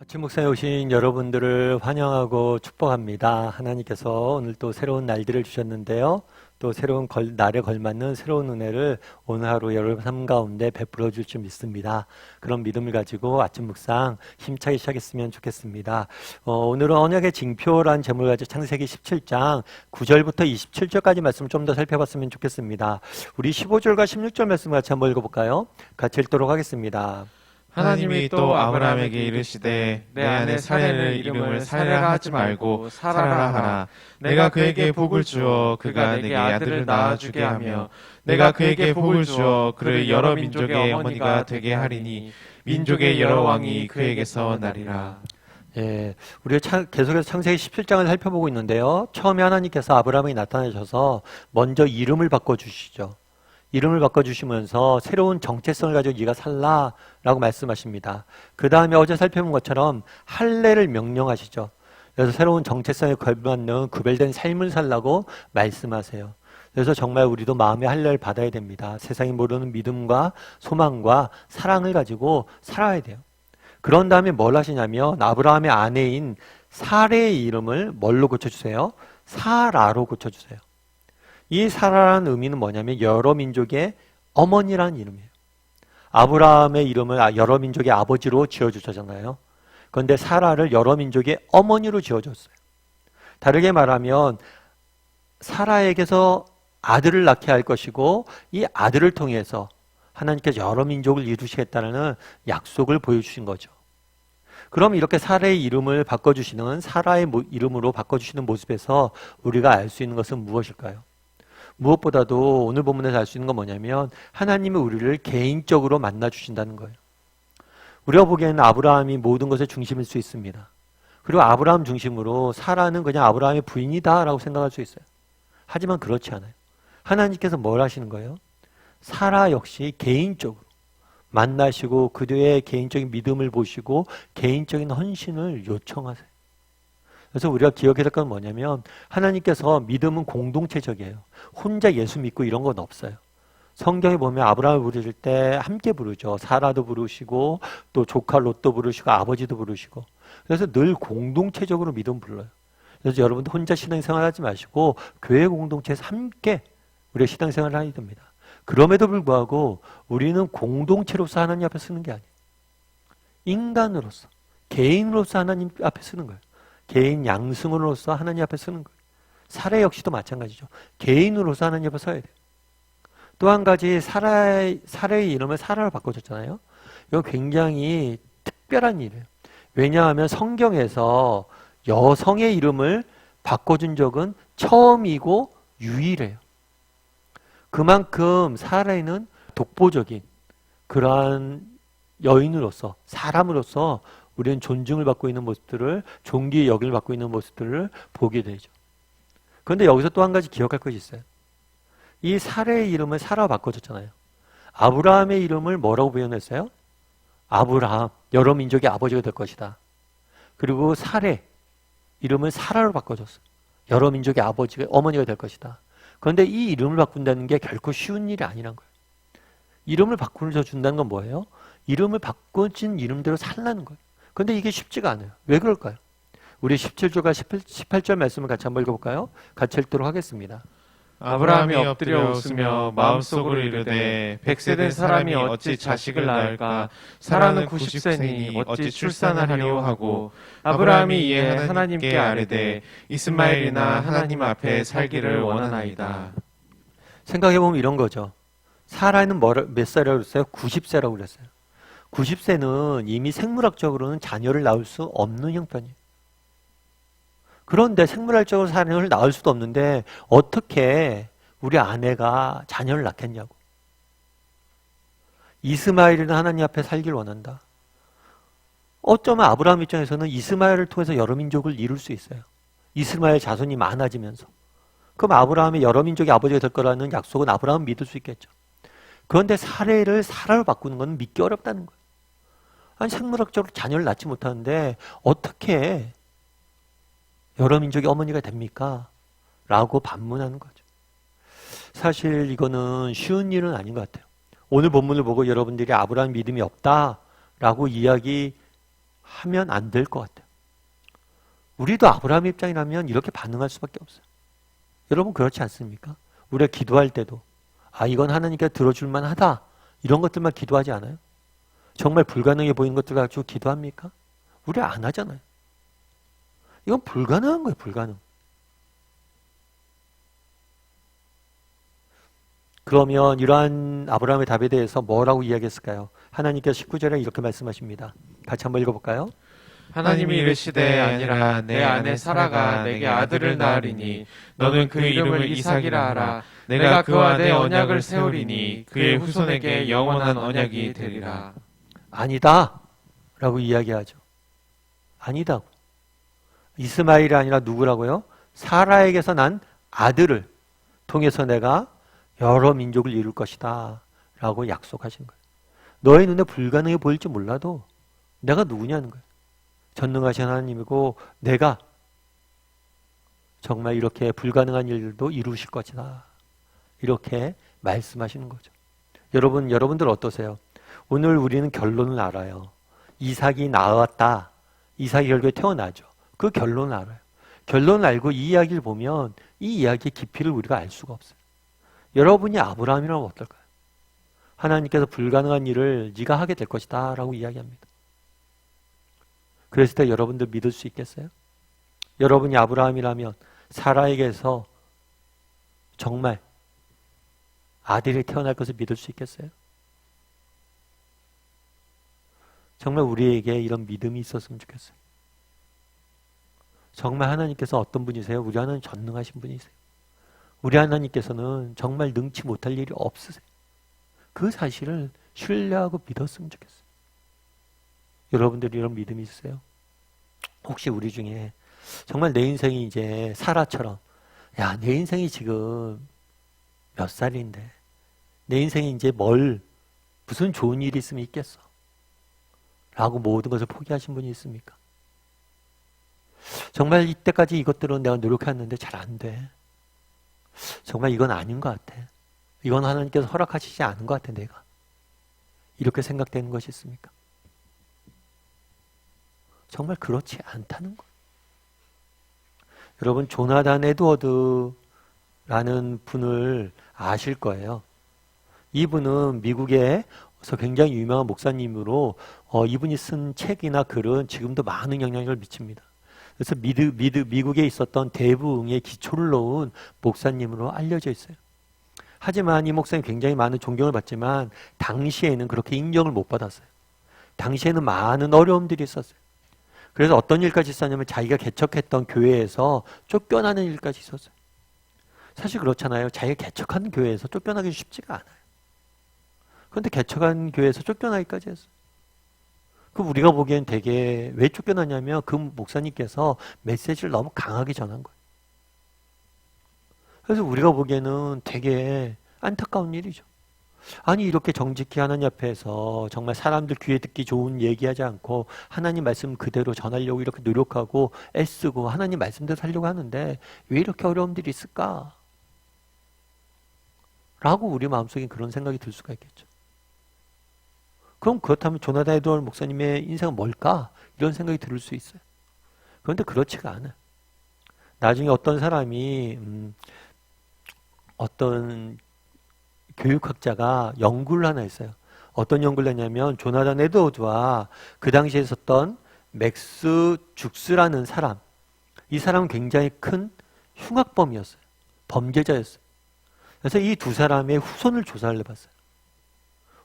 아침 묵상에 오신 여러분들을 환영하고 축복합니다. 하나님께서 오늘 또 새로운 날들을 주셨는데요. 또 새로운 날에 걸맞는 새로운 은혜를 오늘 하루 여러분 삶 가운데 베풀어 줄 줄 믿습니다. 그런 믿음을 가지고 아침 묵상 힘차게 시작했으면 좋겠습니다. 오늘은 언약의 징표라는 제목을 가지고 창세기 17장 9절부터 27절까지 말씀을 좀 더 살펴봤으면 좋겠습니다. 우리 15절과 16절 말씀 같이 한번 읽어볼까요? 같이 읽도록 하겠습니다. 하나님이 또 아브라함에게 이르시되 내 아내 사레를 이름을 사레라 하지 말고 사라라 하라. 내가 그에게 복을 주어 그가 내게 아들을 낳아주게 하며 내가 그에게 복을 주어 그를 여러 민족의 어머니가 되게 하리니 민족의 여러 왕이 그에게서 나리라. 예, 우리가 계속해서 창세기 17장을 살펴보고 있는데요. 처음에 하나님께서 아브라함이 나타나셔서 먼저 이름을 바꿔주시죠. 이름을 바꿔주시면서 새로운 정체성을 가지고 네가 살라라고 말씀하십니다. 그 다음에 어제 살펴본 것처럼 할례를 명령하시죠. 그래서 새로운 정체성에 걸맞는 구별된 삶을 살라고 말씀하세요. 그래서 정말 우리도 마음의 할례를 받아야 됩니다. 세상이 모르는 믿음과 소망과 사랑을 가지고 살아야 돼요. 그런 다음에 뭘 하시냐면 아브라함의 아내인 사레의 이름을 뭘로 고쳐주세요? 사라로 고쳐주세요. 이 사라라는 의미는 뭐냐면 여러 민족의 어머니라는 이름이에요. 아브라함의 이름을 여러 민족의 아버지로 지어주셨잖아요. 그런데 사라를 여러 민족의 어머니로 지어줬어요. 다르게 말하면 사라에게서 아들을 낳게 할 것이고 이 아들을 통해서 하나님께서 여러 민족을 이루시겠다는 약속을 보여주신 거죠. 그럼 이렇게 사라의 이름을 바꿔주시는 사라의 이름으로 바꿔주시는 모습에서 우리가 알 수 있는 것은 무엇일까요? 무엇보다도 오늘 본문에서 알 수 있는 건 뭐냐면 하나님이 우리를 개인적으로 만나주신다는 거예요. 우리가 보기에는 아브라함이 모든 것의 중심일 수 있습니다. 그리고 아브라함 중심으로 사라는 그냥 아브라함의 부인이다 라고 생각할 수 있어요. 하지만 그렇지 않아요. 하나님께서 뭘 하시는 거예요? 사라 역시 개인적으로 만나시고 그들의 개인적인 믿음을 보시고 개인적인 헌신을 요청하세요. 그래서 우리가 기억해야 될 건 뭐냐면 하나님께서 믿음은 공동체적이에요. 혼자 예수 믿고 이런 건 없어요. 성경에 보면 아브라함을 부르실 때 함께 부르죠. 사라도 부르시고 또 조카 롯도 부르시고 아버지도 부르시고 그래서 늘 공동체적으로 믿음 불러요. 그래서 여러분도 혼자 신앙생활 하지 마시고 교회 공동체에서 함께 우리가 신앙생활을 해야 됩니다. 그럼에도 불구하고 우리는 공동체로서 하나님 앞에 쓰는 게 아니에요. 인간으로서 개인으로서 하나님 앞에 쓰는 거예요. 개인 양승으로서 하나님 앞에 쓰는 거예요. 사례 역시도 마찬가지죠. 개인으로서 하나님 앞에 서야 돼요. 또 한 가지 사례의 이름을 사라로 바꿔줬잖아요. 이거 굉장히 특별한 일이에요. 왜냐하면 성경에서 여성의 이름을 바꿔준 적은 처음이고 유일해요. 그만큼 사라는 독보적인 그러한 여인으로서 사람으로서 우리는 존중을 받고 있는 모습들을 존귀의 여김을 받고 있는 모습들을 보게 되죠. 그런데 여기서 또 한 가지 기억할 것이 있어요. 이 사레의 이름을 사라로 바꿔줬잖아요. 아브라함의 이름을 뭐라고 표현했어요? 아브라함, 여러 민족의 아버지가 될 것이다. 그리고 사레 이름을 사라로 바꿔줬어요. 여러 민족의 아버지가 어머니가 될 것이다. 그런데 이 이름을 바꾼다는 게 결코 쉬운 일이 아니란 거예요. 이름을 바꿔준다는 건 뭐예요? 이름을 바꿔진 이름대로 살라는 거예요. 그런데 이게 쉽지가 않아요. 왜 그럴까요? 우리 17절과 18절 말씀을 같이 한번 읽어볼까요? 같이 읽도록 하겠습니다. 아브라함이 엎드려 웃으며 마음속으로 이르되 100세 된 사람이 어찌 자식을 낳을까? 사라는 90세니 어찌 출산하리요 하고 아브라함이 이에 하나님께 아뢰되 이스마엘이나 하나님 앞에 살기를 원하나이다. 생각해보면 이런 거죠. 사라는 몇 살이라고 그랬어요? 90세라고 그랬어요. 90세는 이미 생물학적으로는 자녀를 낳을 수 없는 형편이에요. 그런데 생물학적으로 자녀를 낳을 수도 없는데 어떻게 우리 아내가 자녀를 낳겠냐고. 이스마엘이는 하나님 앞에 살길 원한다. 어쩌면 아브라함 입장에서는 이스마엘을 통해서 여러 민족을 이룰 수 있어요. 이스마엘 자손이 많아지면서. 그럼 아브라함이 여러 민족의 아버지가 될 거라는 약속은 아브라함은 믿을 수 있겠죠. 그런데 사례를 사라로 바꾸는 건 믿기 어렵다는 거예요. 아니 생물학적으로 자녀를 낳지 못하는데 어떻게 여러 민족의 어머니가 됩니까? 라고 반문하는 거죠. 사실 이거는 쉬운 일은 아닌 것 같아요. 오늘 본문을 보고 여러분들이 아브라함 믿음이 없다라고 이야기하지 하면 안 될 것 같아요. 우리도 아브라함의 입장이라면 이렇게 반응할 수밖에 없어요. 여러분 그렇지 않습니까? 우리가 기도할 때도 이건 하나님께 들어줄 만하다 이런 것들만 기도하지 않아요? 정말 불가능해 보이는 것들 가지고 기도합니까? 우리 안 하잖아요. 이건 불가능한 거예요. 불가능. 그러면 이러한 아브라함의 답에 대해서 뭐라고 이야기했을까요? 하나님께서 19절에 이렇게 말씀하십니다. 같이 한번 읽어볼까요? 하나님이 이르시되 아니라 내 아내 사라가 내게 아들을 낳으리니 너는 그 이름을 이삭이라 하라. 내가 그와 내 언약을 세우리니 그의 후손에게 영원한 언약이 되리라. 아니다 라고 이야기하죠. 아니다고. 이스마엘이 아니라 누구라고요? 사라에게서 난 아들을 통해서 내가 여러 민족을 이룰 것이다 라고 약속하신 거예요. 너의 눈에 불가능해 보일지 몰라도 내가 누구냐는 거예요. 전능하신 하나님이고 내가 정말 이렇게 불가능한 일들도 이루실 것이다. 이렇게 말씀하시는 거죠. 여러분들 어떠세요? 오늘 우리는 결론을 알아요. 이삭이 나왔다. 이삭이 결국에 태어나죠. 그 결론을 알아요. 결론을 알고 이 이야기를 보면 이 이야기의 깊이를 우리가 알 수가 없어요. 여러분이 아브라함이라면 어떨까요? 하나님께서 불가능한 일을 네가 하게 될 것이다 라고 이야기합니다. 그랬을 때 여러분들 믿을 수 있겠어요? 여러분이 아브라함이라면 사라에게서 정말 아들이 태어날 것을 믿을 수 있겠어요? 정말 우리에게 이런 믿음이 있었으면 좋겠어요. 정말 하나님께서 어떤 분이세요? 우리 하나님 전능하신 분이세요. 우리 하나님께서는 정말 능치 못할 일이 없으세요. 그 사실을 신뢰하고 믿었으면 좋겠어요. 여러분들이 이런 믿음이 있으세요? 혹시 우리 중에 정말 내 인생이 이제 사라처럼 내 인생이 지금 몇 살인데 내 인생이 이제 무슨 좋은 일이 있으면 있겠어 라고 모든 것을 포기하신 분이 있습니까? 정말 이때까지 이것들은 내가 노력했는데 잘 안 돼. 정말 이건 아닌 것 같아. 이건 하나님께서 허락하시지 않은 것 같아 내가. 이렇게 생각되는 것이 있습니까? 정말 그렇지 않다는 거예요. 여러분 조나단 에드워드라는 분을 아실 거예요. 이분은 미국에서 굉장히 유명한 목사님으로 이분이 쓴 책이나 글은 지금도 많은 영향력을 미칩니다. 그래서 미국에 있었던 대부흥의 기초를 놓은 목사님으로 알려져 있어요. 하지만 이 목사님 굉장히 많은 존경을 받지만 당시에는 그렇게 인정을 못 받았어요. 당시에는 많은 어려움들이 있었어요. 그래서 어떤 일까지 있었냐면 자기가 개척했던 교회에서 쫓겨나는 일까지 있었어요. 사실 그렇잖아요. 자기가 개척한 교회에서 쫓겨나기 쉽지가 않아요. 그런데 개척한 교회에서 쫓겨나기까지 했어요. 그럼 우리가 보기엔 되게 왜 쫓겨나냐면 그 목사님께서 메시지를 너무 강하게 전한 거예요. 그래서 우리가 보기에는 되게 안타까운 일이죠. 아니 이렇게 정직히 하나님 앞에서 정말 사람들 귀에 듣기 좋은 얘기하지 않고 하나님 말씀 그대로 전하려고 이렇게 노력하고 애쓰고 하나님 말씀대로 살려고 하는데 왜 이렇게 어려움들이 있을까? 라고 우리 마음속에 그런 생각이 들 수가 있겠죠. 그럼 그렇다면 조나단 에드워드 목사님의 인생은 뭘까? 이런 생각이 들 수 있어요. 그런데 그렇지가 않아요. 나중에 어떤 사람이 어떤 교육학자가 연구를 하나 했어요. 어떤 연구를 했냐면 조나단 에드워드와 그 당시에 있었던 맥스 죽스라는 사람, 이 사람은 굉장히 큰 흉악범이었어요. 범죄자였어요. 그래서 이 두 사람의 후손을 조사를 해봤어요.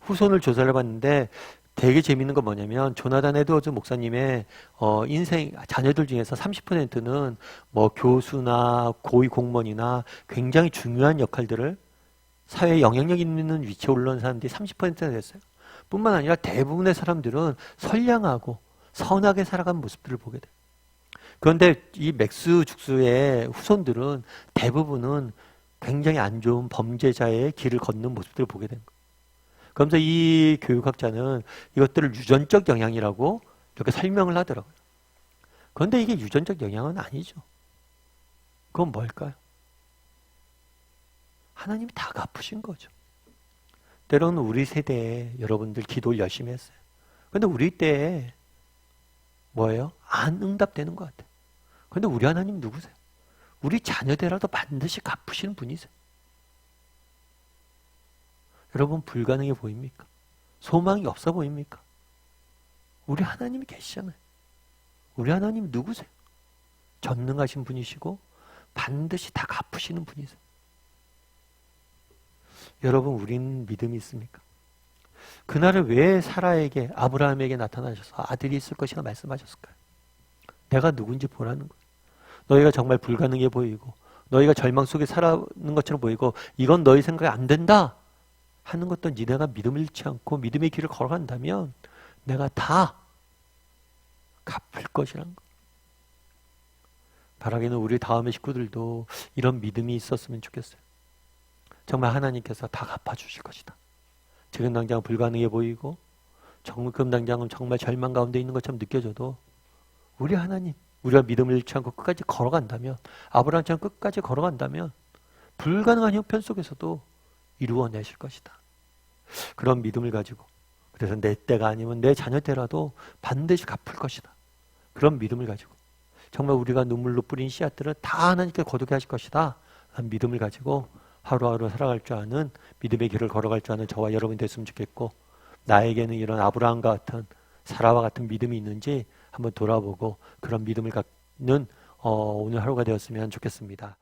후손을 조사를 해봤는데 되게 재밌는 건 뭐냐면 조나단 에드워드 목사님의 인생 자녀들 중에서 30%는 뭐 교수나 고위 공무원이나 굉장히 중요한 역할들을 사회에 영향력 있는 위치에 올라온 사람들이 30%나 됐어요. 뿐만 아니라 대부분의 사람들은 선량하고 선하게 살아간 모습들을 보게 돼요. 그런데 이 맥스 죽스의 후손들은 대부분은 굉장히 안 좋은 범죄자의 길을 걷는 모습들을 보게 된 거예요. 그러면서 이 교육학자는 이것들을 유전적 영향이라고 이렇게 설명을 하더라고요. 그런데 이게 유전적 영향은 아니죠. 그건 뭘까요? 하나님이 다 갚으신 거죠. 때로는 우리 세대에 여러분들 기도를 열심히 했어요. 그런데 우리 때에 뭐예요? 안 응답되는 것 같아요. 그런데 우리 하나님 누구세요? 우리 자녀되라도 반드시 갚으시는 분이세요. 여러분 불가능해 보입니까? 소망이 없어 보입니까? 우리 하나님이 계시잖아요. 우리 하나님 누구세요? 전능하신 분이시고 반드시 다 갚으시는 분이세요. 여러분 우리는 믿음이 있습니까? 그날은 왜 사라에게 아브라함에게 나타나셔서 아들이 있을 것이라 말씀하셨을까요? 내가 누군지 보라는 거예요. 너희가 정말 불가능해 보이고 너희가 절망 속에 살아가는 것처럼 보이고 이건 너희 생각이 안 된다 하는 것도 니네가 믿음을 잃지 않고 믿음의 길을 걸어간다면 내가 다 갚을 것이란 거. 바라기는 우리 다음의 식구들도 이런 믿음이 있었으면 좋겠어요. 정말 하나님께서 다 갚아주실 것이다. 지금 당장은 불가능해 보이고 지금 당장은 정말 절망 가운데 있는 것처럼 느껴져도 우리 하나님, 우리가 믿음을 잃지 않고 끝까지 걸어간다면 아브라함처럼 끝까지 걸어간다면 불가능한 형편 속에서도 이루어내실 것이다. 그런 믿음을 가지고 그래서 내 때가 아니면 내 자녀 때라도 반드시 갚을 것이다. 그런 믿음을 가지고 정말 우리가 눈물로 뿌린 씨앗들은 다 하나님께 거두게 하실 것이다. 라는 믿음을 가지고 하루하루 살아갈 줄 아는 믿음의 길을 걸어갈 줄 아는 저와 여러분이 됐으면 좋겠고 나에게는 이런 아브라함과 같은 사라와 같은 믿음이 있는지 한번 돌아보고 그런 믿음을 갖는 오늘 하루가 되었으면 좋겠습니다.